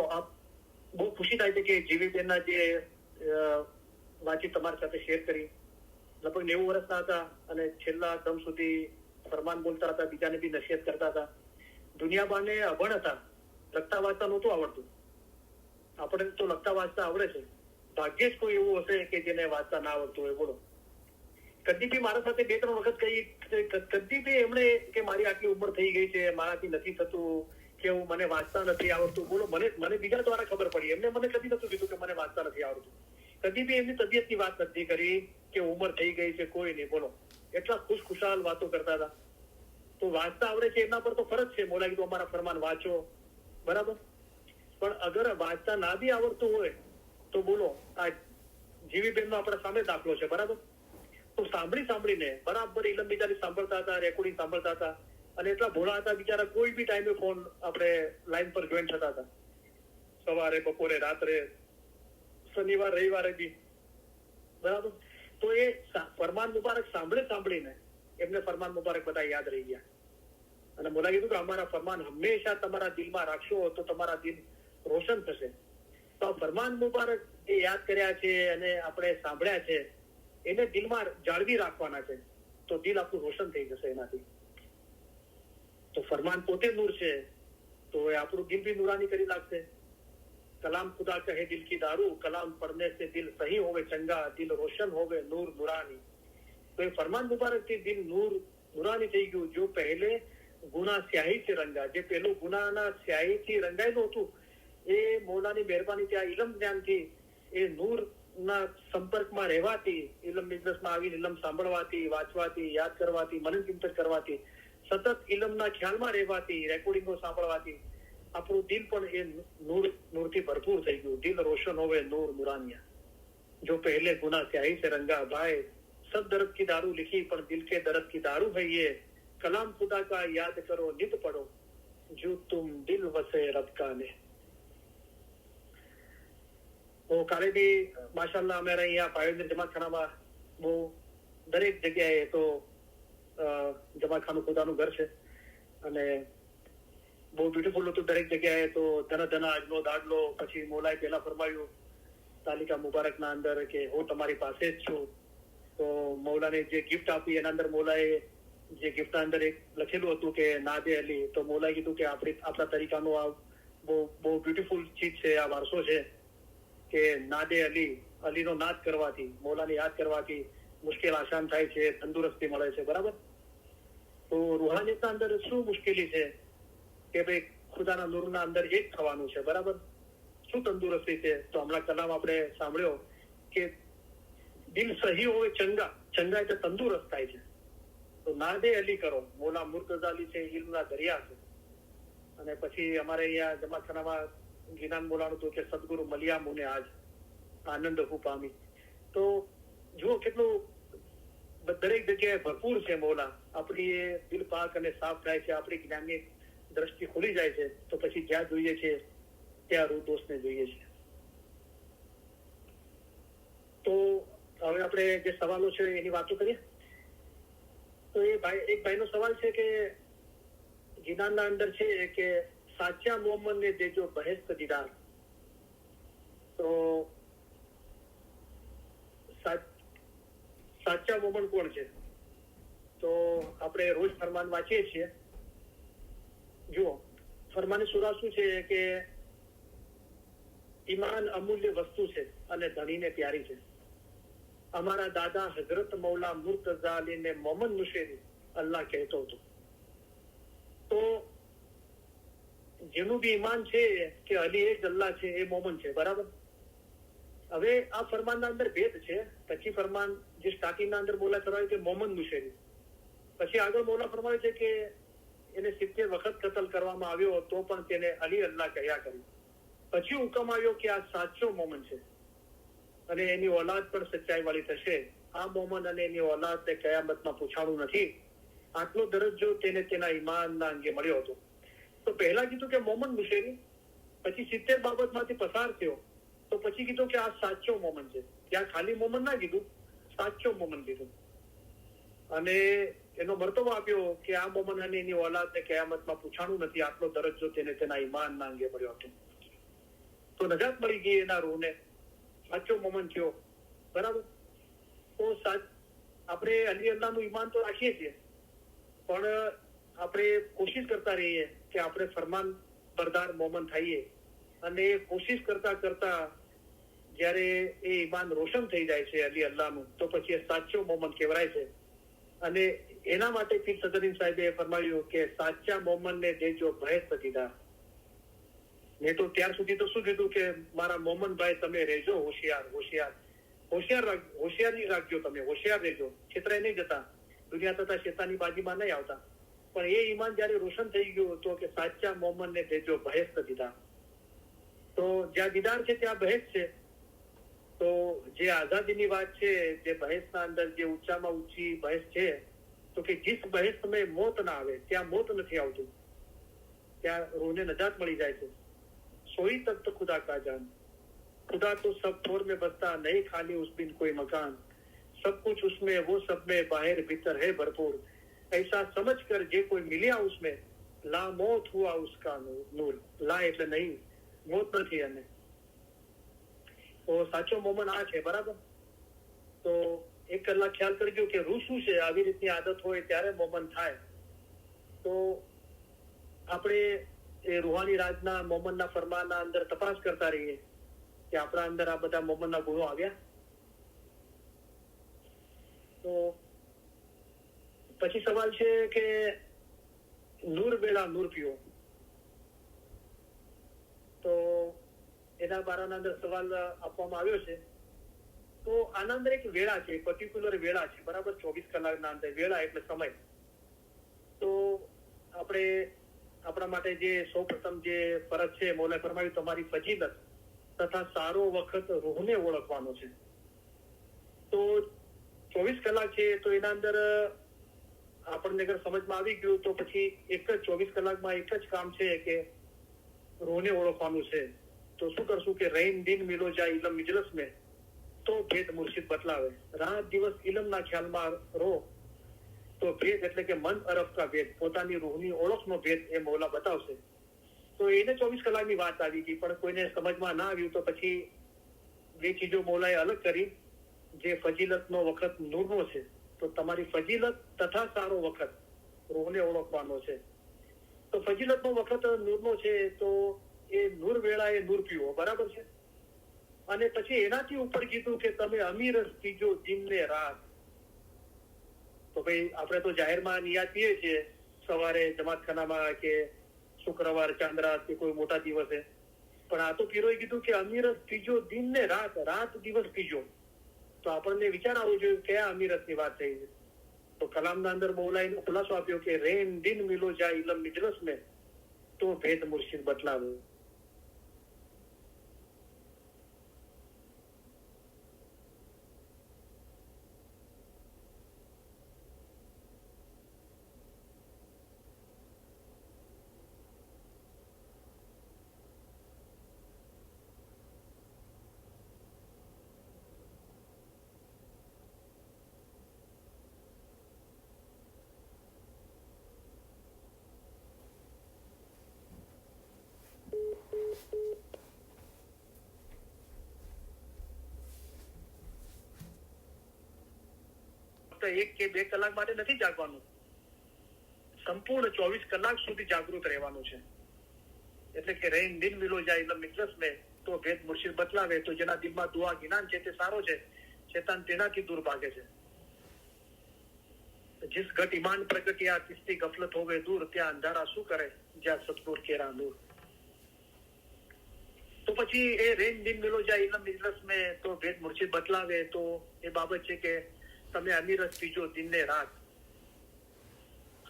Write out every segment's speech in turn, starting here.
આપ બહુ ખુશી થાય છે કે જીવીબેનના જે વાતચીત તમારી સાથે શેર કરી. લગભગ 90 વર્ષના હતા અને છેલ્લા દમ સુધી ફરમાન બોલતા હતા, બીજાને બી નસીહત કરતા હતા. દુનિયાબાને અભણ હતા, લખતા વાંચતા નહોતું આવડતું. આપણે તો લખતા વાંચતા આવડે છે. ભાગ્યે જ કોઈ એવું હશે કે જેને વાંચતા ના આવડતું હોય. બોલો, કદી બી મારા સાથે 2-3 વખત કહી, કદી બી એમણે કે મારી આટલી ઉંમર થઈ ગઈ છે, મારાથી નથી થતું, કે હું મને વાંચતા નથી આવડતું. બોલો, મને બીજા દ્વારા ખબર પડી. એમને મને કદી નતું કીધું કે મને વાંચતા નથી આવડતું. કદી બી એમની તબિયતની વાત નથી કરી કે ઉંમર થઈ ગઈ છે, કોઈ નહીં. બોલો, એટલા ખુશખુશાલ વાતો કરતા હતા. તો વાંચતા આવડે છે એના પર તો ફરજ છે. મોલા કીધું અમારા ફરમાન વાંચો, બરાબર. પણ અગર વાંચતા ના બી આવડતું હોય તો બોલો, આ જીવીબેનનો આપણા સામે દાખલો છે, બરાબર. તો સાંભળીને બરાબર ઇલમ બિચારી સાંભળતા હતા, રેકોર્ડિંગ સાંભળતા હતા, અને એટલા ભોળા હતા બિચારા, કોઈ બી ટાઈમે ફોન આપણે લાઈન પર જોઈન થતા હતા, સવારે, બપોરે, રાત્રે, શનિવાર, રવિવારે બી, બરાબર. તો એ ફરમાન મુબારક સાંભળીને એમને ફરમાન મુબારક બધા યાદ રહી ગયા. અને મોલા કીધું કે અમારા ફરમાન હંમેશા તમારા દિલમાં રાખશો તો તમારા દિલ રોશન થશે. તો આ ફરમાન મુબારક જે યાદ કર્યા છે અને આપણે સાંભળ્યા છે એને દિલમાં જાળવી રાખવાના છે, તો દિલ આપણું રોશન થઈ જશે એનાથી. તો ફરમાન પોતે નૂર છે, તો એ આપણું દિલ બી નૂરાની કરી નાખશે. કલામ ખુદા કહે દિલ કી દારૂ, કલામ પડને સે દિલ સહી હોવે ચંગા, દિલ રોશન હોવે નૂર નૂરાની. તો એ ફરમાન મુબારક થી દિલ નૂરાની થઈ ગયું. જો પહેલે ગુના સ્યાહી થી રંગા, જે પેલું ગુનાના સ્યાહી થી રંગાયેલું હતું, એ મૌલાની મહેરબાની ત્યાં ઇલમ જ્ઞાનથી એ નૂર ના સંપર્કમાં રહેવાથી, ઇલમ બિઝનેસમાં આવીને ઇલમ સાંભળવાથી, વાંચવાથી, યાદ કરવાથી, મનન ચિંતન કરવાથી, સતત ઇલમના ખ્યાલમાં રહેવાથી, રેકોર્ડિંગો સાંભળવાથી આપણું દિલ પણ એ નૂરથી ભરપૂર થઈ ગયું. દિલ રોશન હોવે નૂર નૂરાનિયા. જો પહેલે ગુના સ્યાહી સે રંગા, ભાઈ સબ દર્દ की दारू लिखी पर दिल के दर्द की दारू है ये, कलाम खुदा का याद करो नित पढ़ो, जो तुम दिल वसे रब का ने. તો કાલે બી માશાલ્લાહ અમારે અહીંયા પાયોનીર જમાતખાનામાં બહુ દરેક જગ્યાએ તો જમાતખાનું ખુદાનું ઘર છે અને બહુ બ્યુટીફુલ હતું દરેક જગ્યાએ. તો ધના આજનો દાડલો, પછી મોલાએ પહેલા ફરમાયું તાલિકા મુબારકના અંદર કે હું તમારી પાસે જ છું. તો મૌલાને જે ગિફ્ટ આપી એના અંદર મોલાએ જે ગિફ્ટના અંદર એક લખેલું હતું કે નાદે અલી. તો મોલાએ કીધું કે આપણા તરીકાનો આ બહુ બ્યુટીફુલ ચીજ છે, આ વારસો છે કે નાદે અલીનો નાદ કરવાથી, મૌલાને યાદ કરવાથી મુશ્કેલ આસાન થાય છે, તંદુરસ્તી મળે છે, બરાબર. તો રૂહાનિયતના અંદર શું મુશ્કેલી છે કે ભાઈ ખુદાના નૂરના અંદર એક થવાનું છે, બરાબર. શું તંદુરસ્તી છે? તો હમણાં કલામ આપણે સાંભળ્યો કે દિલ સહી હોય ચંગા એટલે તંદુરસ્ત થાય છે. તો નાદે અલી કરો. મૌલા મુર્તઝા છે, ઇલ્મના દરિયા છે. અને પછી અમારે અહીંયા જમાતખાનામાં ગિનાન બોલાનું હતું કે સદગુરુ મલિયા મુને આજ આનંદ હું પામી. તો જુઓ કેટલું દરેક જગ્યાએ ભરપૂર છે મૌલા. આપણી એ દિલ પાક અને સાફ થાય છે, આપણી જ્ઞાનની દ્રષ્ટિ ખુલી જાય છે. તો પછી જ્યાં જોઈએ છે ત્યાં રૂ દોસ્તને જોઈએ છે. તો હવે આપણે જે સવાલો છે એની વાતો કરીએ. તો એક ભાઈનો સવાલ છે કે ગિનાનના અંદર છે કે સાચા મોહમ્મદને દેજો બહેસ્ત દીદાર. તો સાચા મોહમ્મદ કોણ છે? તો આપણે રોજ ફરમાન વાંચીએ છીએ. જુઓ, ફરમાની સુરા શું છે કે ઈમાન અમૂલ્ય વસ્તુ છે અને ધણીને પ્યારી છે. અમારા દાદા હઝરત મૌલા મુર્તઝા અલીને મોહમ્મદ મુશેરી અલ્લાહ કહેતો હતો. તો જેનું બી ઈમાન છે કે અલી એક અલ્લાહ છે, એ મોહમ્મદ છે, બરાબર. હવે આ ફરમાનના અંદર ભેદ છે. પછી ફરમાન જે સ્ટાર્ટિંગના અંદર મોલા ફરમાવ્યું કે મોહમ્મદ મુશેરી, પછી આગળ મોલા ફરમાવે છે કે એને 70 વખત કતલ કરવામાં આવ્યો તો પણ તેને અલી અલ્લાહ કહ્યા કર્યું. પછી હુકમ આવ્યો કે આ સાચો મોહમ્મદ છે અને એની ઓલાદ પણ સચ્ચાઈ વાળી થશે. આ મોહમ્મદ અને એની ઓલાદને કયામતમાં પૂછાણું નથી. આટલો દરજ્જો તેને તેના ઈમાનના અંગે મળ્યો હતો. તો પહેલા કીધું કે મોહમ્મદ મુશેરી, પછી 70 બાબતમાંથી પસાર થયો તો પછી કીધું કે આ સાચો મોહમ્મદ છે. ત્યાં ખાલી મોહમ્મદ ના કીધું, સાચો મોહમ્મદ કીધું. અને એનો મર્તબો આપ્યો કે આ મોહમ્મદ અને એની ઓલાદને કયામતમાં પૂછાણું નથી. આટલો દરજ્જો તેને તેના ઈમાનના અંગે મળ્યો હતો. તો નજાત મળી ગઈ એના રૂહને, સાચો મોમન થયો. બરાબર. તો આપણે અલી અલ્લાહનું ઈમાન તો રાખીએ છીએ, પણ આપણે કોશિશ કરતા રહીએ કે આપણે ફરમાન બરદાર મોમન થઈએ, અને કોશિશ કરતા કરતા જયારે એ ઈમાન રોશન થઈ જાય છે અલી અલ્લાહનું, તો પછી એ સાચો મોમન કહેવાય છે. અને એના માટે પીર સદરુદ્દીન સાહેબે ફરમાવ્યું કે સાચા મોમનને દેજો ભય દીધા. મેં તો ત્યાર સુધી તો શું કીધું કે મારા મોમનભાઈ તમે રહેજો હોશિયાર, હોશિયાર, હોશિયાર, હોશિયારી રાખજો, તમે હોશિયાર રહેજો, છેતરાઈ નહીં જતા, દુનિયા તથા શેતાની બાજીમાં નહીં આવતા. પણ એ ઈમાન જયારે રોશન થઈ ગયું તો કે સાચા મોમનને દેજો બહેશ્ત દીધા. તો જ્યાં દીદાર છે ત્યાં બહેશ્ત છે. તો જે આઝાદીની વાત છે, જે બહેશ્તના અંદર જે ઊંચામાં ઊંચી બહેશ્ત છે, તો કે જીસ બહેશ્ત મેં મોત ના આવે, ત્યાં મોત નથી આવતું, ત્યાં રૂહને નજાત મળી જાય છે. સોઈ તક તો ખુદા કા જાન, खुदा तो सब ठोर में बसता नहीं, खाली उस बिन कोई मकान, सब कुछ उसमें वो सब में बाहर भीतर है भरपूर, ऐसा समझ कर जे कोई मिलिया उसमें ला मौत हुआ उसका नूर. ला એટલે નહીં, મોત નથી. અને તો સાચો મોમન આ છે. બરાબર. તો એક કલાક ખ્યાલ કરજો કે રૂહ શું છે. આવી રીતની આદત હોય ત્યારે મોમન થાય. તો આપણે એ રૂહાની રાજના મોમનના ફરમાનના અંદર તપાસ કરતા રહીએ કે આપણા અંદર આ બધા મોમનના ગુણો આવ્યા. તો પછી સવાલ છે કે નૂર વેળા નૂર પીઓ. તો એના બારાના અંદર સવાલ આપવામાં આવ્યો છે. તો આના અંદર એક વેળા છે, પર્ટિક્યુલર વેળા છે. બરાબર. 24 કલાકના અંદર વેળા એટલે સમય. તો આપણે આપણા માટે જે સૌપ્રથમ જે ફરજ છે, મૌલાએ ફરમાવ્યું તમારી ફજીલત તથા સારો વખત રૂહને ઓળખવાનો છે. તો 24 કલાક છે, તો એના અંદર આપણને અગર સમજમાં આવી ગયું તો પછી એક જ 24 કલાકમાં એક જ કામ છે કે રૂહને ઓળખવાનું છે. તો શું કરશું કે રહીન દિન મિલો જાય ઇલમ મિજલસ મેં, તો ભેદ મુર્શિદ બતલાવે. રાત દિવસ ઇલમના ખ્યાલમાં રહો તો ભેદ એટલે કે મન અરફ કા ભેદ, પોતાની રૂહની ઓળખનો ભેદ એ મૌલા બતાવશે. તો એને 24 કલાકની વાત આવી ગઈ, પણ કોઈને સમજમાં ના આવ્યું તો પછી બે ચીજો મૌલાએ અલગ કરી. જે ફજીલતનો વખત નૂરનો છે, તો તમારી ફજીલત તથા સારો વખત રૂહને ઓળખવાનો છે. તો ફજીલતનો વખત નૂરનો છે, તો એ નૂર વેળા એ નૂર પીવો. બરાબર છે. અને પછી એનાથી ઉપર કીધું કે તમે અમીરસ પીજો દિન ને રાત. તો ભાઈ આપણે તો જાહેરમાં નિયાત પીએ છીએ સવારે જમાતખાનામાં કે શુક્રવાર ચાંદ્રાત કે કોઈ મોટા દિવસે, પણ આ તો પીરોએ કીધું કે અમીરત પીજો દિન ને રાત, રાત દિવસ પીજો. તો આપણને વિચાર આવવો જોઈએ કયા અમીરતની વાત થઈ છે. તો કલામના અંદર મૌલાએ ખુલાસો આપ્યો કે રેન દિન મિલો જાય ઇલમ મિજલસ મેં, તો ભેદ મુર્શિદ બતલાવે. એક કે બે કલાક માટે નથી જાગવાનું, સંપૂર્ણ 24 કલાક સુધી જાગૃત રહેવાનું છે. એટલે કે રહીન દિન મિલો જાય ઇલમ મિજલસ મેં, તો ભેદ મુર્શિદ બતલાવે. તો જેના દિલમાં દુઆ જ્ઞાન છે તે સારો છે, શેતાન તેનાથી દૂર ભાગે છે. जिस घट ईमान प्रगटिया तिसती गफलत होवे दूर, ત્યાં અંધારા શું કરે જ્યાં સતગુર કેરા નૂર. તો પછી એ રેન દિન મિલો જાય ઇલમ મિજલસ મેં, તો ભેદ મુર્શિદ બતલાવે. તો એ બાબત છે કે તમે અમીરત પીજો દિન ને રાત.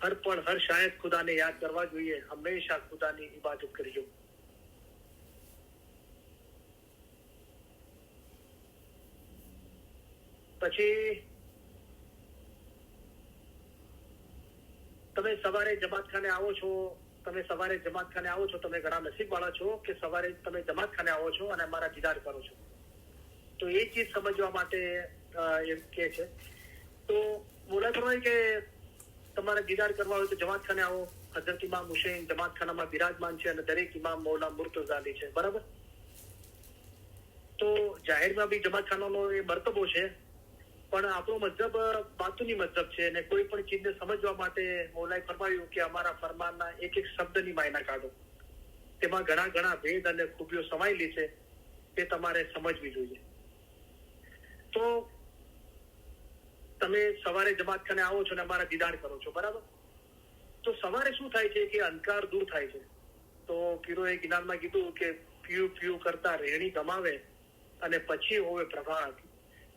હર પળ હર શાયદ ખુદાને યાદ કરવા જોઈએ, હંમેશા ખુદાની ઇબાદત કરજો. પછી તમે સવારે જમાતખાને આવો છો, તમે ઘણા નસીબવાળા છો કે સવારે તમે જમાતખાને આવો છો અને અમારા દીદાર કરો છો. તો એ ચીજ સમજવા માટે એમ કે છે. તો બોલા પ્રમાણે કે તમારે દીદાર કરવા હોય તો જમાતખાને આવો. હઝરત ઇમામ હુસૈન જમાતખાનામાં બિરાજમાન છે અને દરેક ઇમામ મૌલા મુર્તઝા અલી છે. બરાબર. તો જાહેરમાં બી જમાતખાનાનો એ મરતબો છે, પણ આપણો મજહબ બાતુની મજહબ છે અને કોઈ પણ ચીજને સમજવા માટે મૌલાએ ફરમાવ્યું કે અમારા ફરમાનના એક એક શબ્દની માયના કાઢો. તેમાં ઘણા ઘણા ભેદ અને ખૂબીઓ સમાયેલી છે, તે તમારે સમજવી જોઈએ. તો તમે સવારે જમાતખાને આવો છો ને અમારા દીદાર કરો છો, બરાબર? તો સવારે શું થાય છે કે અંધકાર દૂર થાય છે. તો પીરોએ જ્ઞાનમાં કીધું કે પીયું પીયું કરતા રહેણી ગમાવે અને પછી હોવે પ્રભાત.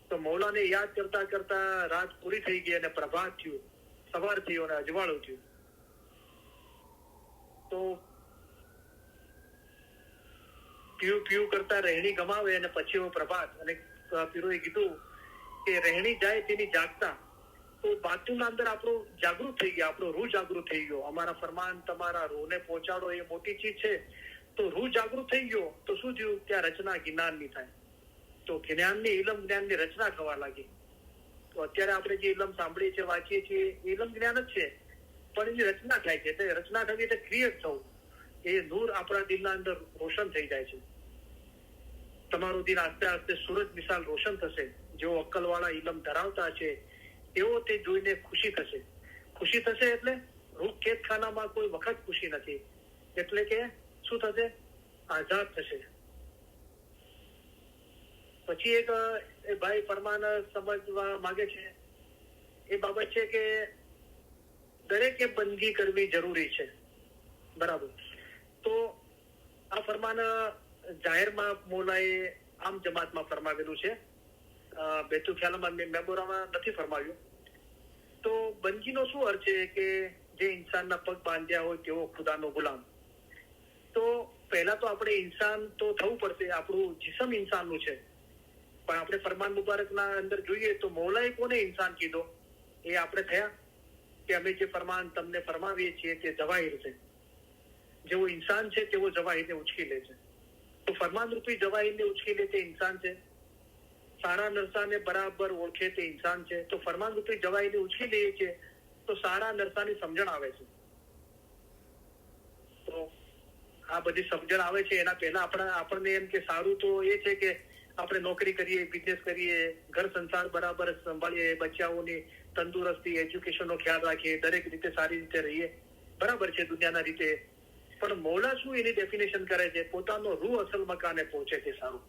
તો મૌલાને યાદ કરતા કરતા રાત પૂરી થઈ ગઈ અને પ્રભાત થયું, સવાર થયું અને અજવાળું થયું. તો પીયું પીયું કરતા રહેણી ગમાવે અને પછી હોવે પ્રભાત. અને પીરોએ કીધું કે રહેણી જાય તેની જાગતા. તો બાતુના અંદર આપણું જાગૃત થઈ ગયા, આપણો રૂહ જાગૃત થઈ ગયો. અમારા ફરમાન તમારા રૂહને પહોંચાડો એ મોટી ચીજ છે. તો રૂહ જાગૃત થઈ ગયો તો શું થયું? ત્યાં રચના જ્ઞાનની થાય. તો જ્ઞાનની ઇલમ જ્ઞાનની રચના થવા લાગી. તો અત્યારે આપણે જે ઇલમ સાંભળીએ છીએ, વાંચીએ છીએ, ઇલમ જ્ઞાન જ છે, પણ એની રચના થાય છે. એટલે રચના થવી એટલે ક્રિએટ થવું. એ નૂર આપણા દિલના અંદર રોશન થઈ જાય છે. તમારું દિલ આસ્તે આસ્તે સૂરજ મિસાલ રોશન થશે. જેઓ અક્કલવાળા ઇલમ ધરાવતા છે તેઓ તે જોઈને ખુશી થશે. ખુશી થશે એટલે રૂહ કેદખાનામાં કોઈ વખત ખુશી નથી. એટલે કે શું થશે? આઝાદ થશે. પછી એક ભાઈ ફરમાન સમજવા માંગે છે, એ બાબત છે કે દરેકે બંદગી કરવી જરૂરી છે, બરાબર? તો આ ફરમાન જાહેરમાં મૌલાએ આમ જમાતમાં ફરમાવેલું છે, બેતુલ ખ્યાલમાં મેમોરામાં નથી ફરમાવ્યું. તો બંદગીનો શું અર્થ છે કે જે ઇન્સાનના પગ બાંધ્યા હોય તેવો ખુદાનો ગુલામ. તો પહેલા તો આપણે ઇન્સાન તો થવું પડશે. આપણું જિસ્મ ઇન્સાનનું છે, પણ આપણે ફરમાન મુબારકના અંદર જોઈએ તો મૌલાએ કોને ઇન્સાન કીધો? એ આપણે થયા કે અમે જે ફરમાન તમને ફરમાવીએ છીએ તે જવાહિર છે. જેવો ઇન્સાન છે તેવો જવાહિરને ઉચકી લે છે. તો ફરમાન રૂપી જવાહિરને ઉચકી લે તે ઇન્સાન છે. સારા નરસાને બરાબર ઓળખે તે ઇન્સાન છે. તો ફરમાન રૂપી જવાહિરને ઉચકી લઈએ છીએ તો સારા નરસાની સમજણ આવે છે. તો આ બધી સમજણ આવે છે એના પહેલા આપણને એમ કે સારું તો એ છે કે આપણે નોકરી કરીએ, બિઝનેસ કરીએ, ઘર સંસાર બરાબર સંભાળીએ, બચ્ચાઓની તંદુરસ્તી, એજ્યુકેશનનો ખ્યાલ રાખીએ, દરેક રીતે સારી રીતે રહીએ, બરાબર છે દુનિયાના રીતે. પણ મૌલા શું એની ડેફિનેશન કરે છે? પોતાનો રૂહ અસલ મકાને પહોંચે તે સારું.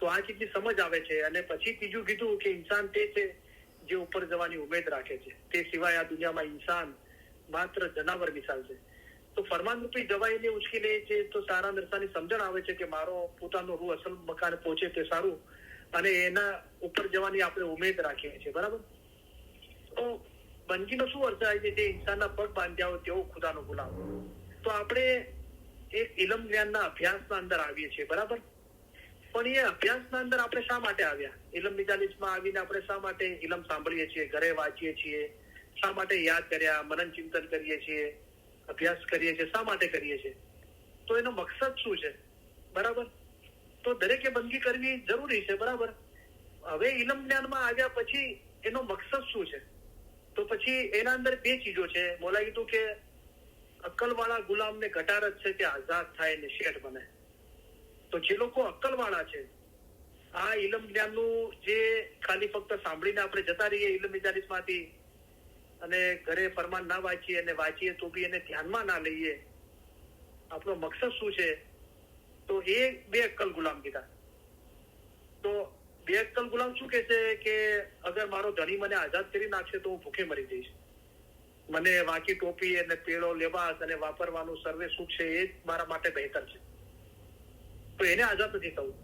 તો આ ચીજની સમજ આવે છે. અને પછી ત્રીજું કીધું કે ઇન્સાન તે છે જે ઉપર જવાની ઉમેદ રાખે છે. તે સિવાય આ દુનિયામાં ઇન્સાન માત્ર જનાવર મિસાલ છે. તો ફરમાન રૂપી જવાઈને ઉચકી લે છે તો સારા નરસાની સમજણ આવે છે કે મારો પોતાનો રૂહ અસલ મકાને પહોંચે તે સારું, અને એના ઉપર જવાની આપણે ઉમેદ રાખીએ છીએ, બરાબર? તો બંદગીનો શું અર્થ થાય છે? જે ઇન્સાનના પગ બાંધ્યા હોય તેવો ખુદાનો ગુલામ. તો આપણે એક ઇલમ જ્ઞાનના અભ્યાસના અંદર આવીએ છીએ, બરાબર? પણ એ અભ્યાસના અંદર આપણે શા માટે આવ્યા? ઇલમ મિજાલિસમાં આવીને આપણે શા માટે ઇલમ સાંભળીએ છીએ, ઘરે વાંચીએ છીએ, શા માટે યાદ કર્યા, મનન ચિંતન કરીએ છીએ, અભ્યાસ કરીએ છીએ, શા માટે કરીએ છીએ? તો એનો મકસદ શું છે, બરાબર? તો દરેકે બંદગી કરવી જરૂરી છે, બરાબર? હવે ઇલમ જ્ઞાનમાં આવ્યા પછી એનો મકસદ શું છે? તો પછી એના અંદર બે ચીજો છે. મોલાએ કીધું કે અક્કલવાળા ગુલામને ઘટાર જ છે કે આઝાદ થાય ને શેઠ બને. તો જે લોકો અક્કલવાળા છે, આ ઇલમ જ્ઞાનનું જે ખાલી ફક્ત સાંભળીને આપણે જતા રહીએ ઇલમ મિજાલિસમાંથી અને ઘરે ફરમાન ના વાંચીએ અને વાંચીએ તો બી એને ધ્યાનમાં ના લઈએ, આપણો મકસદ શું છે? તો એ બે અક્કલ ગુલામ કીધા. તો બે અક્કલ ગુલામ શું કે છે કે અગર મારો ધણી મને આઝાદ કરી નાખશે તો હું ભૂખે મરી જઈશ. મને વાંકી ટોપી અને પેલો લેવાસ અને વાપરવાનું સર્વે સુખ છે એ જ મારા માટે બહેતર છે. તો એને આઝાદ નથી થવું.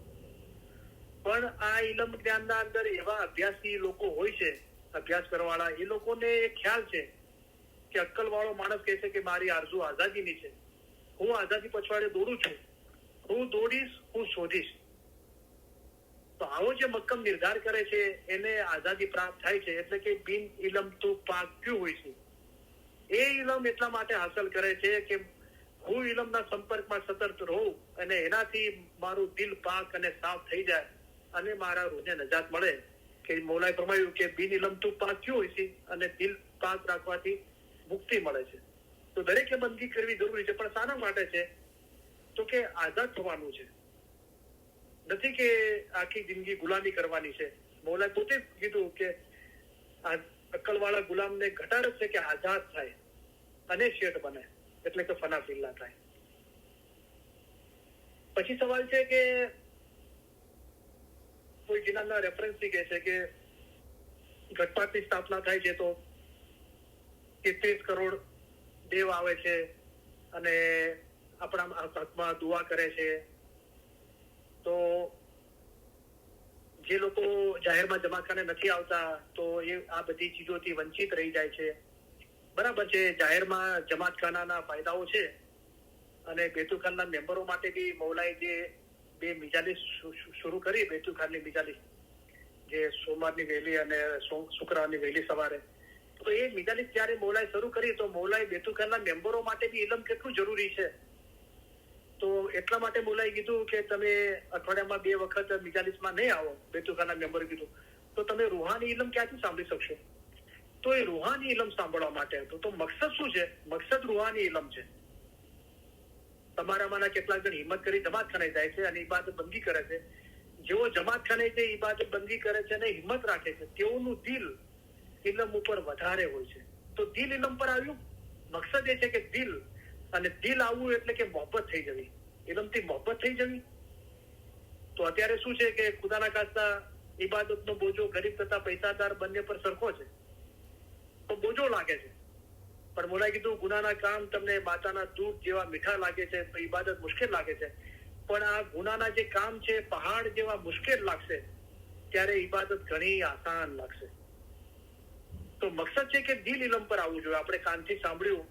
પણ આ ઇલમ જ્ઞાનના અંદર એવા અભ્યાસી લોકો હોય છે, અભ્યાસ કરવાવાળા, એ લોકોને ખ્યાલ છે કે અક્કલવાળો માણસ કહે છે કે મારી આરઝુ આઝાદીની છે, હું આઝાદી પછવાડે દોડું છું, હું દોડીશ, હું શોધીશ. તો આવો જે મક્કમ નિર્ધાર કરે છે એને આઝાદી પ્રાપ્ત થાય છે. એટલે કે બિન ઇલમ તો પાક ક્યું હોય છે? એ ઇલમ એટલા માટે હાંસલ કરે છે કે હું ઇલમના સંપર્કમાં સતત રહું અને એનાથી મારું દિલ પાક અને સાફ થઈ જાય અને મારા રૂહને નજાત મળે. કે મૌલાએ ફરમાયું કે બિન ઇલમ તો પાક ક્યું હોય છે? અને દિલ પાક રાખવાથી મુક્તિ મળે છે. તો દરેકે બંદગી કરવી જરૂરી છે. પણ શાના માટે છે? તો કે આઝાદ થવાનું છે. નથી કે આખી જિંદગી ગુલામી કરવાની છે. મૌલાએ પોતે કીધું કે આ અક્કલવાળા ગુલામને ઘટાડ છે કે આઝાદ થાય અને શેઠ બને, એટલે કે ફના ફિલ્લા થાય. પછી સવાલ છે કે કોઈ જિનાના રેફરન્સથી કહે છે કે ઘટપાટની સ્થાપના થાય છે તો 33 કરોડ દેવ આવે છે અને આપણા હકમાં દુઆ કરે છે. તો જે લોકો જાહેરમાં જમાતખાને નથી આવતા તો એ આ બધી ચીજોથી વંચિત રહી જાય છે. બરાબર છે, જાહેરમાં જમાતખાનાના ફાયદાઓ છે અને બેતુખાનના મેમ્બરો માટે બી મૌલાએ જે 2 મિજાલીસ શરૂ કરી, બેતુખાનની મિજાલીસ જે સોમવારની વહેલી અને શુક્રવારની વહેલી સવારે, તો એ મિજાલીસ જયારે મૌલાએ શરૂ કરી તો મૌલાએ બેતુખાનના મેમ્બરો માટે બી ઇલમ કેટલું જરૂરી છે તો એટલા માટે મૌલાએ કીધું કે તમે અઠવાડિયામાં 2 વખત મિજાલીસમાં નહીં આવો, બેતુખાનના મેમ્બરે કીધું, તો તમે રૂહાની ઇલમ ક્યાંથી સાંભળી શકશો? તો એ રૂહાની ઇલમ સાંભળવા માટે હતું. તો મકસદ શું છે? મકસદ રૂહાની ઇલમ છે. તમારામાંના કેટલાક જણ હિંમત કરી જમાતખાને જાય છે અને ઇબાદત બંધી કરે છે. જેઓ જમાતખાને જે ઇબાદત બંધી કરે છે અને હિંમત રાખે છે તેઓનું દિલ ઇલમ ઉપર વધારે હોય છે. તો દિલ ઇલમ પર આવ્યું. મકસદ એ છે કે દિલ, અને દિલ આવવું એટલે કે મોહબ્બત થઈ જવી, ઇલમથી મોહબ્બત થઈ જવી. તો અત્યારે શું છે કે ખુદાના ખાસ્તા ઇબાદતનો બોજો ગરીબ તથા પૈસાદાર બંને પર સરખો છે, તો બોજો લાગે છે. પણ મોલાએ કીધું ગુનાના કામ તમને માતાના દૂધ જેવા મીઠા લાગે છે તો ઇબાદત મુશ્કેલ લાગે છે, પણ આ ગુનાના જે કામ છે પહાડ જેવા મુશ્કેલ લાગશે ત્યારે ઇબાદત ઘણી આસાન લાગશે. તો મકસદ છે કે દિલ ઇલમ પર આવવું જોઈએ. આપણે કાનથી સાંભળ્યું,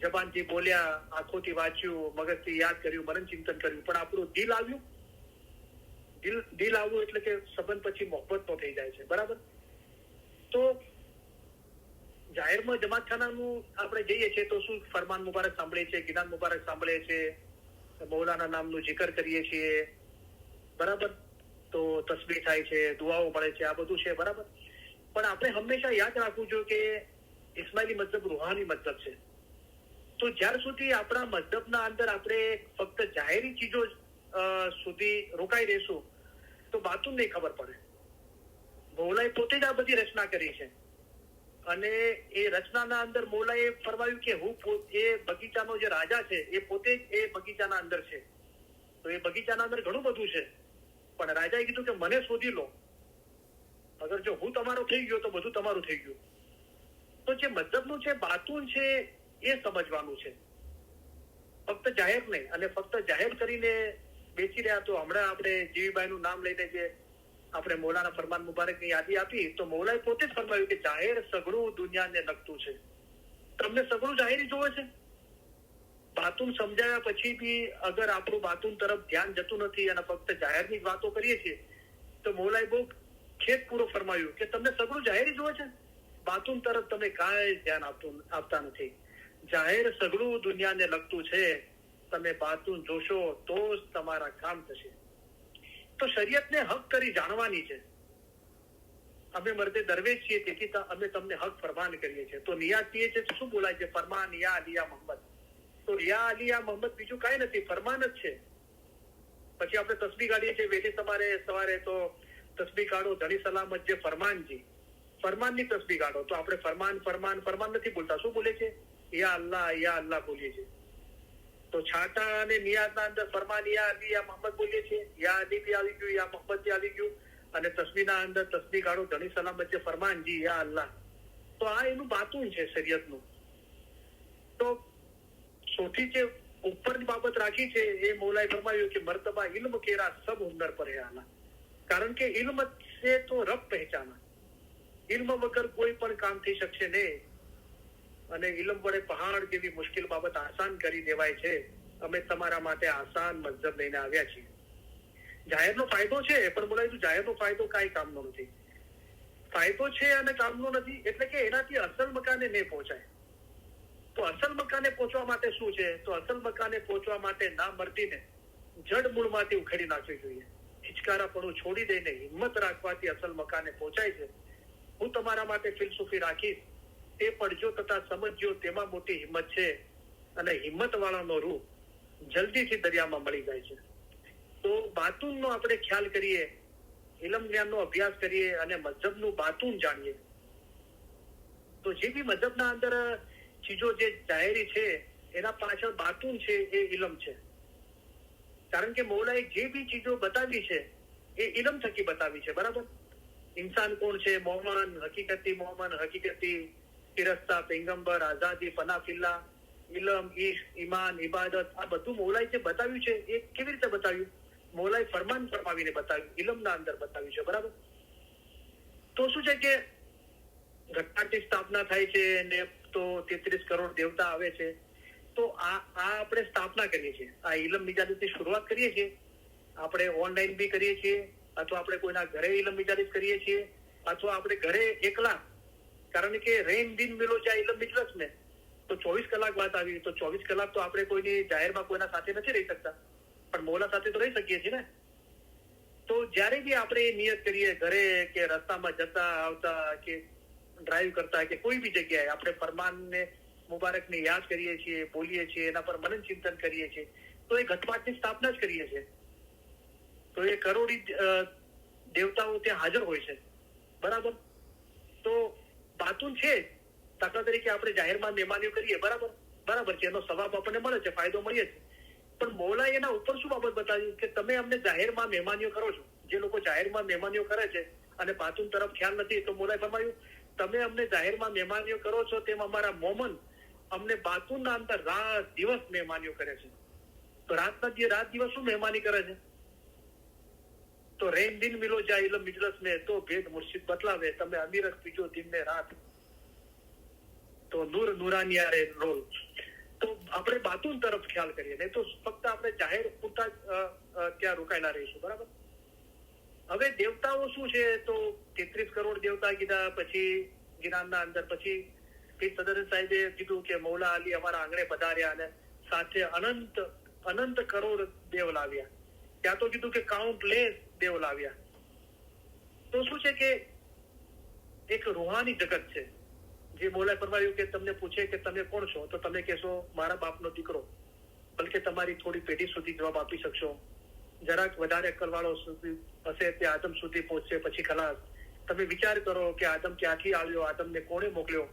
જબાનથી બોલ્યા, આંખોથી વાંચ્યું, મગજથી યાદ કર્યું, મનન ચિંતન કર્યું, પણ આપણું દિલ આવ્યું. દિલ આવવું એટલે કે સંબંધ પછી મોહબ્બત નો થઈ જાય છે. બરાબર. તો જાહેરમાં જમાતખાનાનું આપણે જઈએ છીએ તો શું ફરમાન મુબારક સાંભળીએ છીએ, ગિનાન મુબારક સાંભળીએ છીએ, મૌલાના નામનું જિકર કરીએ છીએ. બરાબર. તો તસબીહ થાય છે, દુઆઓ મળે છે, આ બધું છે. બરાબર. પણ આપણે હંમેશા યાદ રાખવું જોઈએ કે ઇસ્માઇલી મઝહબ રૂહાની મઝહબ છે. તો જ્યાર સુધી આપણા મઝહબના અંદર આપણે ફક્ત જાહેરી ચીજો સુધી રોકાઈ રહીશું તો બાતુન નહીં ખબર પડે. મૌલાએ પોતે જ આ બધી રચના કરી છે અને એ રચનાના અંદર મૌલાએ ફરમાવ્યું કે હું એ બગીચાનો જે રાજા છે એ પોતે જ એ બગીચાના અંદર છે. તો એ બગીચાના અંદર ઘણું બધું છે, પણ રાજાએ કીધું કે મને શોધી લો. અગર જો હું તમારો થઈ ગયો તો બધું તમારું થઈ ગયું. તો જે મઝહબનું છે બાતુન છે એ સમજવાનું છે, ફક્ત જાહેર નહીં. અને ફક્ત જાહેર કરીને બેસી રહ્યા તો હમણાં આપણે જીવીબાઈનું નામ લઈને જે આપણે મૌલાના ફરમાન મુબારકની યાદી આપી તો મૌલાએ પોતે જ ફરમાવ્યું કે જાહેર સઘળું દુનિયાને લગતું છે. તમને સઘળું જાહેરી જોવે છે. બાતુન સમજાવ્યા પછી બી અગર આપણું બાતુન તરફ ધ્યાન જતું નથી અને ફક્ત જાહેરની જ વાતો કરીએ છીએ તો મૌલાએ બહુ ખેદપૂર્વક ફરમાવ્યું કે તમને સઘળું જાહેરી જોવે છે, બાતુન તરફ તમે કાંઈ ધ્યાન આપતા નથી. જાહેર સઘળું દુનિયાને લગતું છે, તમે બાતુન જોશો તો જ તમારા કામ થશે. તો શરીયતને હક કરી જાણવાની છે. અમે મર્દે દરવેશ છીએ તેથી અમે તમને હક ફરમાન કરીએ છીએ. તો નિયાઝ પીએ છે શું બોલાય છે? ફરમાન યા અલિયા મોહમ્મદ. તો યા અલિયા મોહમ્મદ બીજું કઈ નથી, ફરમાન જ છે. પછી આપણે તસ્બીહ કાઢીએ છીએ વહેલી સવારે તો તસ્બીહ કાઢો ધણી સલામત જે ફરમાનજી, ફરમાનની તસ્બીહ કાઢો. તો આપણે ફરમાન ફરમાન ફરમાન નથી બોલતા, શું બોલે છે? યા અલ્લાહ બોલીએ છીએ. તો છાટા અને નિયાઝના અંદર ફરમાન યા અલી યા મોહમ્મદ બોલીએ છીએ. યા અલી બી આવી ગયું, યા મોહમ્મદ બી આવી ગયું. અને તસ્બીહના અંદર તસ્બીહ કાઢો ધણી સલામત જે ફરમાનજી યા અલ્લાહ. તો આ એનું બાતુન છે શરીયતનું. તો સૌથી જે ઉપરની બાબત રાખી છે એ મૌલાએ ફરમાવ્યું કે મર્તબા ઇલ્મ કેરા સબ હુનર પર હે આલા. કારણ કે ઇલ્મ છે તો રબ પહેચાના. ઇલ્મ વગર કોઈ પણ કામ થઈ શકશે નહીં અને ઇલ્મ વડે પહાડ જેવી મુશ્કેલ બાબત આસાન કરી દેવાય છે. અમે તમારા માટે આસાન મઝહબ લઈને આવ્યા છીએ. જાહેરનો ફાયદો છે પણ બોલાય જાહેરનો ફાયદો કાંઈ કામનો નથી. ફાયદો છે અને કામનો નથી એટલે કે એનાથી અસલ મકાને નહીં પહોંચાય. તો અસલ મકાને પહોંચવા માટે શું છે? તો અસલ મકાને પહોંચવા માટે ના મરદીને જડ મૂળમાંથી ઉખેડી નાખવી જોઈએ. હિચકારાપણું છોડી દઈને હિંમત રાખવાથી અસલ મકાને પહોંચાય છે. હું તમારા માટે ફિલસૂફી રાખીશ, તે પડજો તથા સમજજો તેમાં મોટી હિંમત છે અને હિંમત વાળાનો રૂહ જલ્દીથી દરિયામાં મળી જાય છે. તો બાતુનનો આપણે ખ્યાલ કરીએ, ઇલમ જ્ઞાનનો અભ્યાસ કરીએ અને મઝહબનું બાતુન જાણીએ, તો જે બી મઝહબના અંદર ચીજો જે જાહેરી છે એના પાછળ બાતુન છે એ ઇલમ છે. કારણ કે મૌલાએ જે બી ચીજો બતાવી છે એ ઇલમ થકી બતાવી છે. બરાબર. ઇન્સાન કોણ છે, મોમન, હકીકતી, ફિરસ્તા, પૈગંબર, આઝાદી, ફનાફિલ્લા, ઇલમ, ઈશ્ક, ઈમાન, ઇબાદત, આ બધું મૌલાએ જે બતાવ્યું છે એ કેવી રીતે બતાવ્યું? મૌલાએ ફરમાન ફરમાવીને બતાવ્યું, ઇલમના અંદર બતાવ્યું છે. બરાબર. તો શું છે કે ઘટનાની સ્થાપના થાય છે ને તો 33 કરોડ દેવતા આવે છે. તો આ આપણે સ્થાપના કરીએ છીએ, આ ઇલમ મિજાદની શરૂઆત કરીએ છીએ. આપણે ઓનલાઈન બી કરીએ છીએ, અથવા આપણે કોઈના ઘરે ઇલમ મિજાદત કરીએ છીએ, અથવા આપણે ઘરે એકલા. કારણ કે રેન દિન મિલો જાય ઇલમ મિજલસ ને, તો 24 કલાક વાત આવી, તો 24 કલાક તો આપણે કોઈની જાહેરમાં કોઈના સાથે નથી રહી શકતા, પણ મૌલા સાથે તો રહી શકીએ છીએ ને. તો જયારે બી આપણે નિયત કરીએ ઘરે કે રસ્તામાં જતા આવતા કે ડ્રાઈવ કરતા કે કોઈ બી જગ્યાએ આપણે ફરમાનને મુબારકને યાદ કરીએ છીએ, બોલીએ છીએ, એના પર મનન ચિંતન કરીએ છીએ, તો એ ઘટપાટની સ્થાપના જ કરીએ છીએ. તો એ કરોડી દેવતાઓ ત્યાં હાજર હોય છે. બરાબર. તો બાતુન છે. દાખલા તરીકે આપણે જાહેરમાં મહેમાનીઓ કરીએ, બરાબર છે, એનો સવાબ આપણને મળે છે, ફાયદો મળે છે. પણ મૌલાએ એના ઉપર શું બાબત બતાવી કે તમે અમને જાહેરમાં મહેમાનીઓ કરો છો, જે લોકો જાહેરમાં મહેમાનીઓ કરે છે અને બાતુન તરફ ખ્યાલ નથી, તો મૌલાએ ફરમાયું તમે અમને જાહેરમાં મહેમાનીઓ કરો છો તેમ અમારા મોમન અમને બાતુનના અંદર રાત દિવસ મહેમાનીઓ કરે છે. તો રાત દિવસ શું મહેમાની કરે છે? તો રેન દિન મિલો જાય ઇલમ મિજલસ में તો ભેદ મુર્શિદ બતલાવે, તમે અમીરત પીજો દિન ને રાત, તો નૂર નૂરાનિયા રે રોલ. તો આપણે બાતુન તરફ ખ્યાલ કરીએ, નહીં તો ફક્ત આપણે જાહેર પૂરતા ત્યાં રોકાયેલા રહીશું. બરાબર. હવે દેવતાઓ શું છે? તો 33 કરોડ દેવતા કીધા. પછી ગિનારના અંદર પછી પીર સદર સાહેબે કીધું કે મૌલા અલી અમારા આંગણે પધાર્યા અને સાથે અનંત કરોડ દેવ લાવ્યા. ત્યાં તો કીધું કે કાઉન્ટલેસ દેવ લાવ્યા. તો શું છે કે એક રૂહાની જગત છે, જે મૌલાએ ફરમાવ્યું કે તમને પૂછે કે તમે કોણ છો, તો તમે કહેશો મારા બાપનો દીકરો, બલકે તમારી થોડી પેઢી સુધી જવાબ આપી શકશો. જરાક વધારે અક્કલવાળો સુધી હશે તે આદમ સુધી પહોંચશે, પછી ખલાસ. તમે વિચાર કરો કે આદમ ક્યાંથી આવ્યો, આદમને કોણે મોકલ્યો.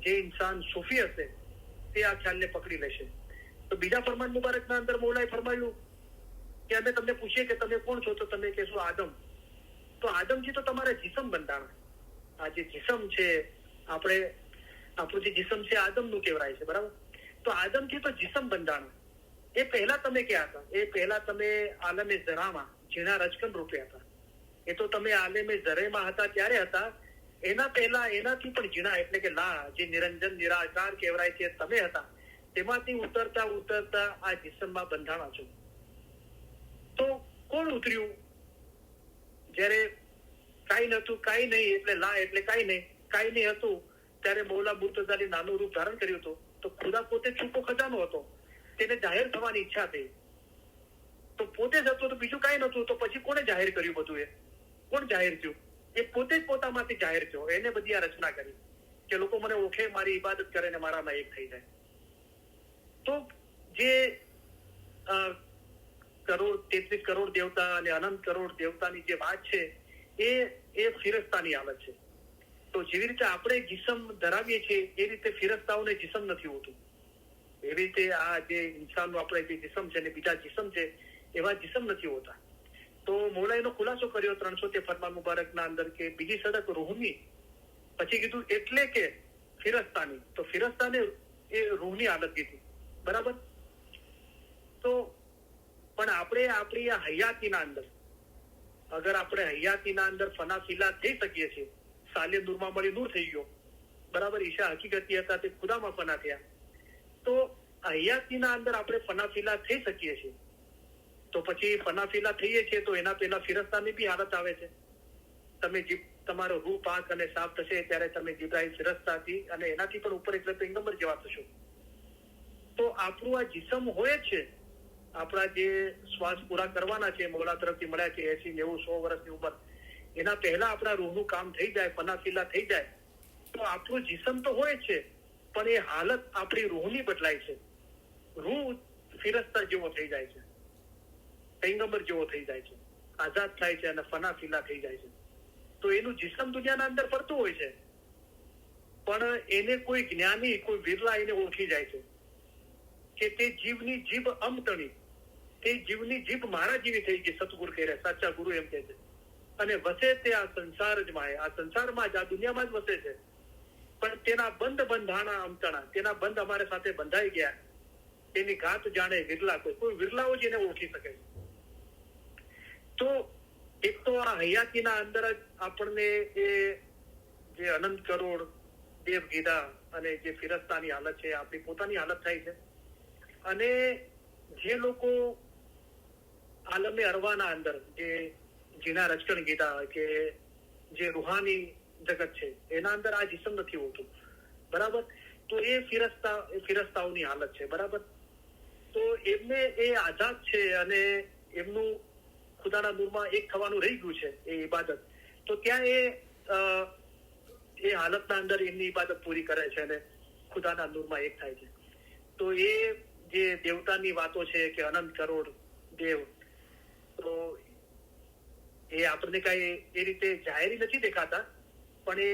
જે ઇન્સાન સૂફી હશે તે આ ખ્યાલને પકડી લેશે. તો બીજા ફરમાન મુબારકના અંદર મૌલાએ ફરમાયું કે અમે તમને પૂછીએ કે તમે કોણ છો, તો તમે કહેશો આદમ. તો આદમથી તો તમારા જીસમ બંધાણા. આ જે જીસમ છે આપણું જે જીસમ છે આદમનું કહેવાય છે. બરાબર. તો આદમથી તો જીસમ બંધાણા. એ પહેલા તમે ક્યાં હતા? એ પહેલા તમે આલમે ઝરામાં ઝીણા રચકન રૂપે હતા. એ તો તમે આલમે ઝરેમાં હતા ત્યારે હતા. એના પહેલા એનાથી પણ ઝીણા, એટલે કે લા, જે નિરંજન નિરાકાર કહેવાય છે, તમે હતા. તેમાંથી ઉતરતા આ જીસમમાં બંધાણા છો. તો કોણ ઉતર્યું? જયારે કાંઈ નતું, કાંઈ નહીં એટલે લા એટલે કાંઈ નહીં હતું, ત્યારે મૌલા મુર્તઝાની નાનું રૂપ ધારણ કર્યું હતું. તો ખુદા પોતે છુપો ખજાનો હતો, તેને જાહેર થવાની ઈચ્છા થઈ. તો પોતે જ હતો તો બીજું કાંઈ નતું, તો પછી કોને જાહેર કર્યું બધું? એ કોણ જાહેર થયું? એ પોતે જ પોતામાંથી જાહેર થયો. એને બધી આ રચના કરી કે લોકો મને ઓળખે, મારી ઇબાદત કરે ને મારામાં એક થઈ જાય. તો જે 33 કરોડ દેવતા અને અનંત કરોડ દેવતાની જે વાત છે એ ફિરસ્તાની હાલત છે. તો જેવી રીતે આપણે જીસમ ધરાવીએ છીએ એ રીતે ફિરસ્તાઓને જીસમ નથી હોતું. એવી રીતે આ જે ઇન્સાનનું આપણે જે જીસમ છે ને બીજા જીસમ છે એવા જીસમ નથી હોતા. તો મૌલાઈનો ખુલાસો કર્યો 300 ફરમાન મુબારકના અંદર કે બીજી સદક રૂહની, પછી કીધું એટલે કે ફિરસ્તાની. તો ફિરસ્તાને એ રૂહની હાલત કીધી. બરાબર. તો પણ આપણે આપણી આ હયાતીના અંદર, અગર આપણે હયાતીના અંદર ફનાફિલા થઈ શકીએ છીએ, સાલે નૂરમાં મળી નૂર થઈ ગયો, બરાબર, ઈશા હકીકતી હતા તે ખુદામાં ફના થયા, તો હયાતીના અંદર આપણે ફનાફિલા થઈ શકીએ છીએ. તો પછી ફનાફિલા થઈએ છીએ તો એના પહેલા ફિરસ્તાની બી હાલત આવે છે. તમે તમારો રૂહ પાક અને સાફ થશે ત્યારે તમે જીબ્રાઈલ ફિરસ્તાથી અને એનાથી પણ ઉપર એટલે પૈગંબર જેવા થશો. તો આપણું આ જીસમ હોય છે, આપણા જે શ્વાસ પૂરા કરવાના છે મૌલા તરફથી મળ્યા છે 80, 90, 100 વર્ષની ઉંમર, એના પહેલા આપણા રૂહનું કામ થઈ જાય, ફનાફિલા થઈ જાય, તો આપણું જીસમ તો હોય છે પણ એ હાલત આપણી રૂહની બદલાય છે. રૂહ ફિરસ્તા જેવો થઈ જાય છે. પૈગંબર જેવો થઈ જાય છે, આઝાદ થાય છે અને ફના ફીલા થઈ જાય છે. તો એનું જિસ્મ દુનિયાના અંદર ફરતું હોય છે, પણ એને કોઈ જ્ઞાની, કોઈ વિરલા એને ઓળખી જાય છે કે તે જીવની જીભ અમતણી, તે જીવની જીભ મારા જેવી થઈ ગઈ. સતગુરુ કહે, સાચા ગુરુ એમ કહે છે. અને વસે તે આ સંસાર જ માં, આ સંસારમાં જ, આ દુનિયામાં જ વસે છે. પણ તેના બંધ બંધાણા અમતણા, તેના બંધ અમારે સાથે બંધાઈ ગયા. તેની ઘાત જાણે વિરલા, કોઈ વિરલાઓ જ એને ઓળખી શકે. તો એક તો આ હયાતીના અંદર જ આપણને એ જે અનંત કરોડ દેવ કીધા અને જે ફિરસ્તાની હાલત છે, આપણી પોતાની હાલત થાય છે. અને જે લોકો આલમે અરવાના અંદર જે જીના રચકણ કીધા કે જે રૂહાની જગત છે, એના અંદર આ જિસ્મ નથી હોતું, બરાબર. તો એ ફિરસ્તાઓની હાલત છે, બરાબર. તો એમને એ આઝાદ છે અને એમનું ખુદાના નૂરમાં એક થવાનું રહી ગયું છે, એ ઇબાદત. તો ત્યાં એ હાલતના અંદર એમની ઇબાદત પૂરી કરે છે અને ખુદાના નૂરમાં એક થાય છે. તો એ જે દેવતાની વાતો છે કે અનંત કરોડ દેવ, તો એ આપણને કઈ એ રીતે જાહેરી નથી દેખાતા, પણ એ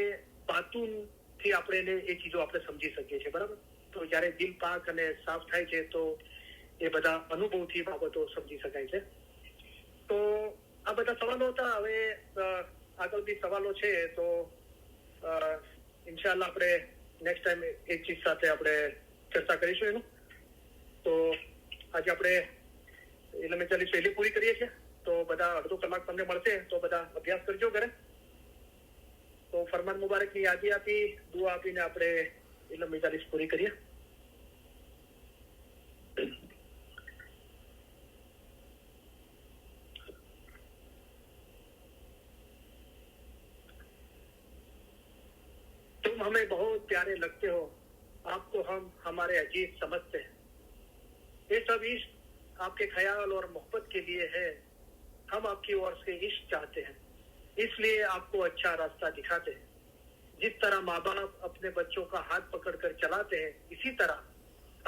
બાતુનથી આપણે એ ચીજો આપણે સમજી શકીએ છીએ, બરાબર. તો જયારે દિલ પાક અને સાફ થાય છે તો એ બધા અનુભવથી બાબતો સમજી શકાય છે. તો આ બધા સવાલો હતા. હવે આગળ બી સવાલો છે તો ઇન્શાઅલ્લાહ આપણે નેક્સ્ટ ટાઈમ એક ચીજ સાથે આપણે ચર્ચા કરીશું એનું. તો આજે આપણે ઇલ્મે ચાલીસ પહેલી પૂરી કરીએ છીએ. તો બધા અડધો કલાક તમને મળશે, તો બધા અભ્યાસ કરજો ઘરે. તો ફરમાન મુબારકની યાદી આપી, દુઆ આપીને આપણે ઇલ્મે ચાલીસ પૂરી કરીએ. तुम हमें बहुत प्यारे लगते हो, आपको हम हमारे अजीज समझते हैं. ये सब इश्क आपके ख्याल और मोहब्बत के लिए है. हम आपकी ओर से इश्क चाहते हैं, इसलिए आपको अच्छा रास्ता दिखाते हैं. जिस तरह माँ बाप अपने बच्चों का हाथ पकड़कर चलाते हैं, इसी तरह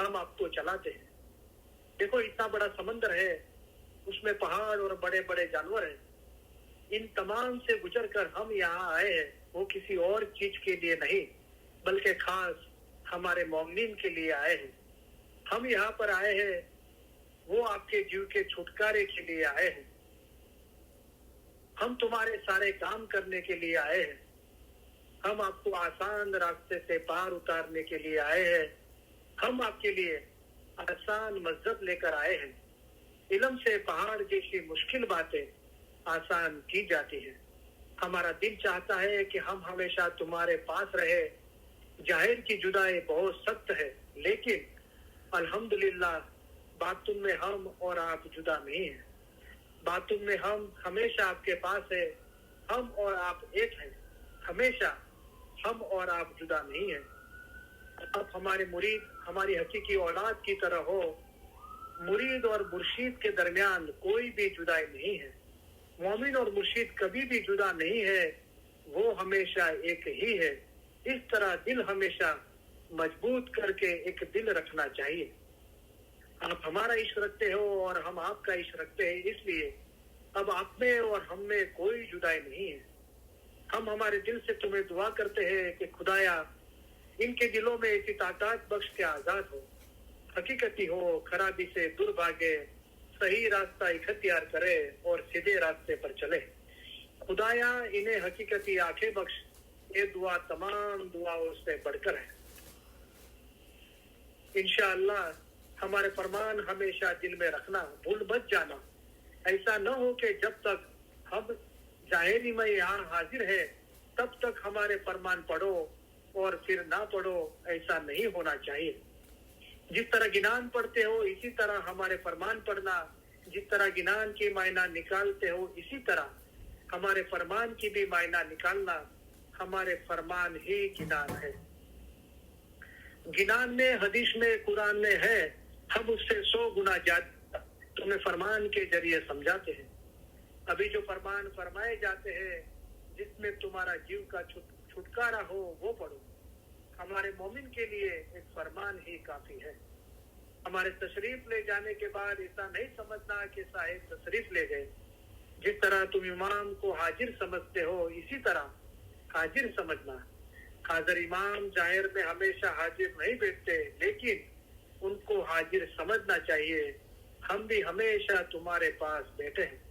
हम आपको चलाते हैं. देखो इतना बड़ा समंदर है, उसमें पहाड़ और बड़े बड़े जानवर हैं. इन तमाम से गुजर कर हम यहाँ आए हैं, वो किसी और चीज के लिए नहीं, बल्कि खास हमारे मोमिन के लिए आए हैं. हम यहाँ पर आए हैं, वो आपके जीव के छुटकारे के लिए आए हैं. हम तुम्हारे सारे काम करने के लिए आए हैं. हम आपको आसान रास्ते से पार उतारने के लिए आए हैं. हम आपके लिए आसान मजहब लेकर आए हैं. इल्म से पहाड़ जैसी मुश्किल बातें आसान की जाती है. हमारा दिल चाहता है कि हम हमेशा तुम्हारे पास रहे. जाहिर की जुदाई बहुत सख्त है, लेकिन अल्हम्दुलिल्लाह बातुन में हम और आप जुदा नहीं हैं. बातुन में हम हमेशा आपके पास है. हम और आप एक हैं, हमेशा हम और आप जुदा नहीं हैं. आप हमारे मुरीद, हमारी हकीकी औलाद की तरह हो. मुरीद और मुर्शीद के दरमियान कोई भी जुदाई नहीं है. मोमिन और मुर्शीद कभी भी जुदा नहीं है, वो हमेशा एक ही है. इस तरह दिल हमेशा मजबूत करके एक दिल रखना चाहिए. आप हमारा इश्क रखते हो और हम आपका इश्क रखते हैं, इसलिए अब आप में और हम में कोई जुदाई नहीं है. हम हमारे दिल से तुम्हें दुआ करते हैं कि खुदाया इनके दिलों में ऐसी ताकत बख्श के आजाद हो, हकीकती हो, खराबी से दूर भागे, सही रास्ता इख्तियार करे और सीधे रास्ते पर चले. खुदाया इन्हें हकीकती आंखें बख्श. ये दुआ तमाम दुआओं से बढ़कर है. इंशाअल्लाह हमारे फरमान हमेशा दिल में रखना, भूल मत जाना. ऐसा न हो कि जब तक हम जाहिरी में यहाँ हाजिर है तब तक हमारे फरमान पढ़ो और फिर ना पढ़ो. ऐसा नहीं होना चाहिए. जिस तरह गिनान पढ़ते हो इसी तरह हमारे फरमान पढ़ना. जिस तरह गिनान की मायना निकालते हो इसी तरह हमारे फरमान की भी मायना निकालना. हमारे फरमान ही गिनान है. गिनान में, हदीस में, कुरान में है. हम उससे 100 गुना ज्यादा तुम्हें फरमान के जरिए समझाते हैं. अभी जो फरमान फरमाए जाते हैं जिसमें तुम्हारा जीव का छुटकारा हो वो पढ़ो. हमारे मोमिन के लिए एक फरमान ही काफी है. हमारे तशरीफ ले जाने के बाद ऐसा नहीं समझना कि साहिब तशरीफ ले गए। जिस तरह तुम इमाम को हाजिर समझते हो इसी तरह हाजिर समझना। हाजिर इमाम जाहिर में हमेशा हाजिर नहीं बैठते, लेकिन उनको हाजिर समझना चाहिए। हम भी हमेशा तुम्हारे पास बैठे हैं।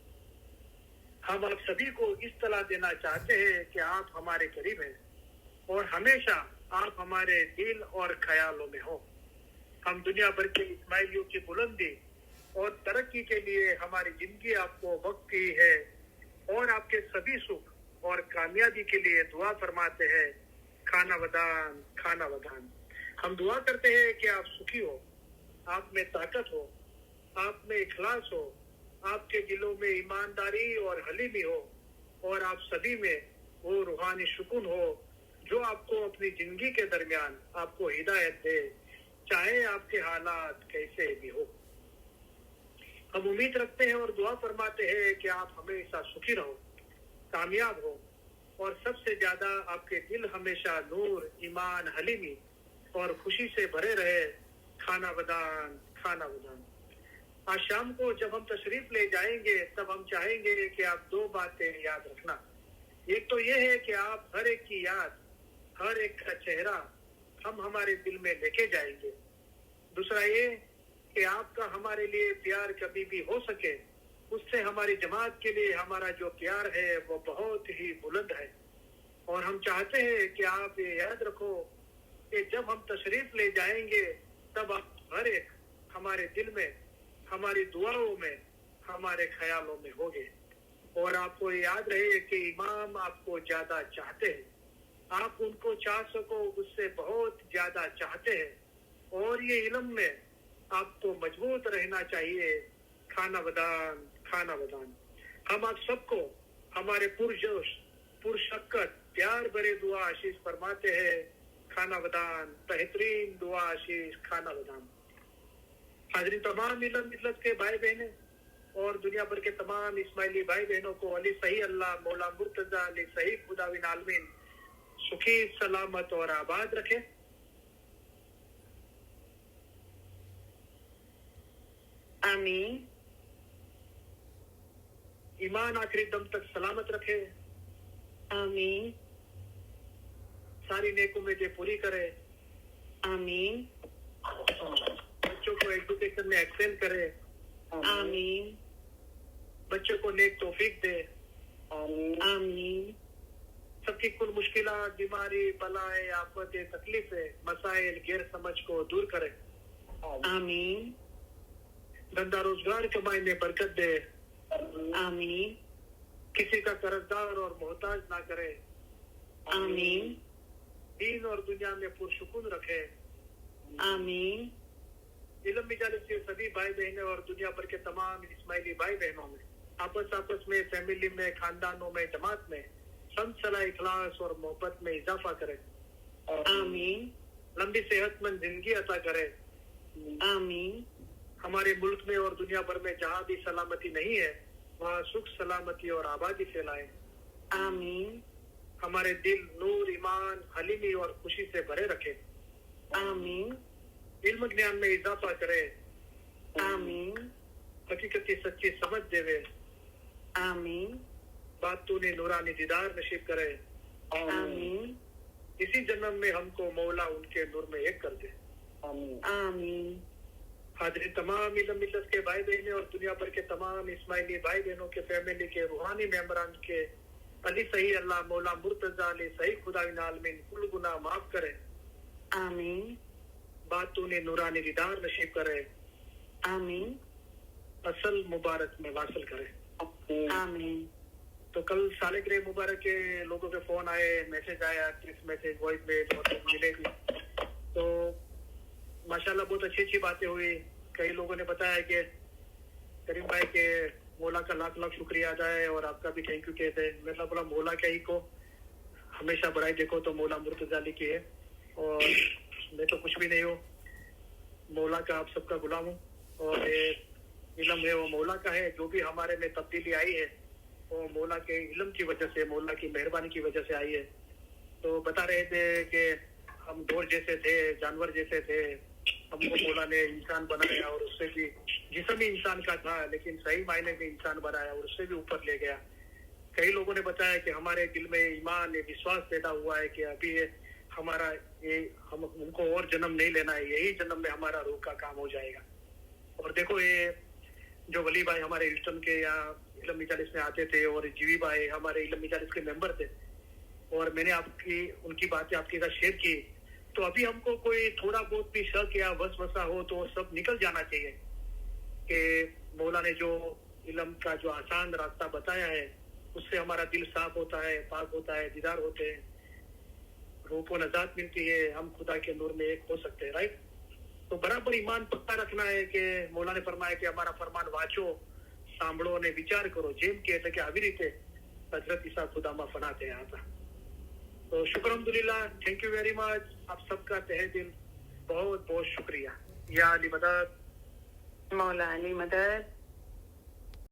हम आप सभी को इस तला देना चाहते हैं कि आप हमारे करीब हैं और हमेशा आप हमारे दिल और ख्यालों में हो। हम दुनिया भर के इस्माइलियों की बुलंदी और तरक्की के लिए हमारी जिंदगी आपको वक्त की है और आपके सभी सुख और कामयाबी के लिए दुआ फरमाते हैं। खाना वदान, खाना वदान। हम दुआ करते हैं कि आप सुखी हो, आप में ताकत हो, आप में इखलास हो, आपके दिलों में ईमानदारी और हलीमी हो और आप सभी में वो रूहानी सुकून हो जो आपको अपनी जिंदगी के दरमियान आपको हिदायत दे, चाहे आपके हालात कैसे भी हो। हम उम्मीद रखते हैं और दुआ फरमाते हैं कि आप हमेशा सुखी रहो, कामयाब हो और सबसे ज्यादा आपके दिल हमेशा नूर, ईमान, हलीमी और खुशी से भरे रहे। खाना वदान, खाना वदान। आज शाम को जब हम तशरीफ ले जाएंगे तब हम चाहेंगे कि आप दो बातें याद रखना। एक तो ये है कि आप हर एक की याद, हर एक का चेहरा हम हमारे दिल में लेके जाएंगे। दूसरा ये कि आपका हमारे लिए प्यार कभी भी हो सके उससे हमारी जमात के लिए हमारा जो प्यार है वो बहुत ही बुलंद है। और हम चाहते हैं कि आप ये याद रखो कि जब हम तशरीफ ले जाएंगे तब आप हर एक हमारे दिल में, हमारी दुआओं में, हमारे ख्यालों में होंगे। और आपको याद रहे कि इमाम आपको ज्यादा चाहते हैं, आप उनको चाह सको उससे बहुत ज्यादा चाहते हैं और ये इल्म में आपको मजबूत रहना चाहिए। खाना वदान, खाना वदान। हम आप सबको हमारे पुरजोश, पुरशक्कत, प्यार भरे दुआ आशीष फरमाते हैं। खाना वदान, बेहतरीन दुआ आशीष, खाना वदान। हाजिरी तमाम इल्म मिल्लत के भाई बहने और दुनिया भर के तमाम इस्माइली भाई बहनों को अली सही अल्लाह मौला मुर्तजा अली सही खुदाविन आलमीन सुखी, सलामत और आबाद रखे। आमीन। ईमान आखिरी दम तक सलामत रखे। आमीन। सारी नेकुमें पूरी करे। आमीन। बच्चों को एजुकेशन में एक्सेल करे। आमीन। बच्चों को नेक तौफीक दे। आमीन। सबकी कुल मुश्किलात, बीमारी, बलाएं, आफतें, तकलीफें, मसाइल, गैर समझ को दूर करे। आमीन। धंधा रोजगार कमाई में बरकत दे। आमीन। किसी का कर्जदार और मोहताज ना करे। आमीन। दीन और दुनिया में पुरसुकून रखे। आमीन। इल्म मिजालिस के सभी भाई बहने और दुनिया भर के तमाम इस्माइली भाई बहनों में आपस में, फैमिली में, खानदानों में, जमात में सलाह, इखलास और मोहब्बत में इजाफा करे। आमीन। लंबी सेहतमंद जिंदगी अता करे। आमीन। हमारे मुल्क में और दुनिया भर में जहाँ भी सलामती नहीं है वहाँ सुख, सलामती और आबादी फैलाए। आमीन। हमारे दिल नूर, ईमान, हलीमी और खुशी से भरे रखे। आमीन। इल्म ज्ञान में इजाफा करे। आमीन। हकीकत की सच्ची समझ देवे। आमीन। बात तूने नूरानी दीदार नसीब करे। आमीन। इसी जन्म में हमको मौला उनके नूर में एक कर दे। आमीन। हाजिरी तमाम इल्म मिल्लत के भाई बहने और दुनिया भर के तमाम इस्माइली भाई बहनों के फैमिली के रूहानी मेंबरान के अली सही अल्लाह मौला मुर्तजा अली सही खुदाविन आलमीन कुल गुनाह माफ करे। आमीन। बात तूने नूरानी दीदार नसीब करे। आमीन। असल मुबारक में वासल करे। आमीन। तो कल सालगिरह मुबारक के लोगों के फोन आए, मैसेज आया, टेक्स्ट मैसेज, वॉइस मेल और मिलेगी। तो माशाल्लाह बहुत अच्छी अच्छी बातें हुई। कई लोगों ने बताया कि करीम भाई के मौला का लाख लाख शुक्रिया अदा है और आपका भी थैंक यू कहते हैं। मैं बोला मौला क्या ही को हमेशा बढ़ाई देखो तो मौला मुर्तजा अली की है और मैं तो कुछ भी नहीं हूँ, मौला का आप सबका गुलाम हूँ और ये इल्म है वो मौला का है। जो भी हमारे में तब्दीली आई है वो मौला के इल्म की वजह से, मौला की मेहरबानी की वजह से आई है। तो बता रहे थे कि हम ढोर जैसे थे, जानवर जैसे थे, हमको मौला ने इंसान बनाया और उससे भी जिस्म ही इंसान का था लेकिन सही मायने में इंसान बनाया और उससे भी ऊपर ले गया। कई लोगों ने बताया कि हमारे दिल में ईमान विश्वास पैदा हुआ है कि अभी हमारा ये हमको और जन्म नहीं लेना है, यही जन्म में हमारा रूह का काम हो जाएगा। और देखो ये जो वली भाई हमारे हिल्टन के यहाँ इलम मिजालिस में आते थे और जीवी भाई हमारे इलम मिजालिस के मेंबर थे और मैंने उनकी बातें आपके साथ शेयर की, तो अभी हमको कोई थोड़ा बहुत भी शक या वसवसा हो तो सब निकल जाना चाहिए कि मौला ने जो इलम का जो आसान रास्ता बताया है उससे हमारा दिल साफ होता है, पाक होता है, दीदार होते हैं, रूह को नजात मिलती है, हम खुदा के नूर में एक हो सकते हैं। राइट, तो बराबर ईमान पक्का रखना है कि मौला ने फरमाया कि हमारा फरमान वाचो, सांभळो ने विचार करो, जेम के એટલે કે આવી રીતે હજરત ઈસા ખુદામાં ફનાતે હતા। तो शुक्र अल्हम्दुलिल्लाह, थैंक यू वेरी मच, आप सबका तहे दिल बहुत बहुत शुक्रिया। या अली मदद, मौला अली मदद।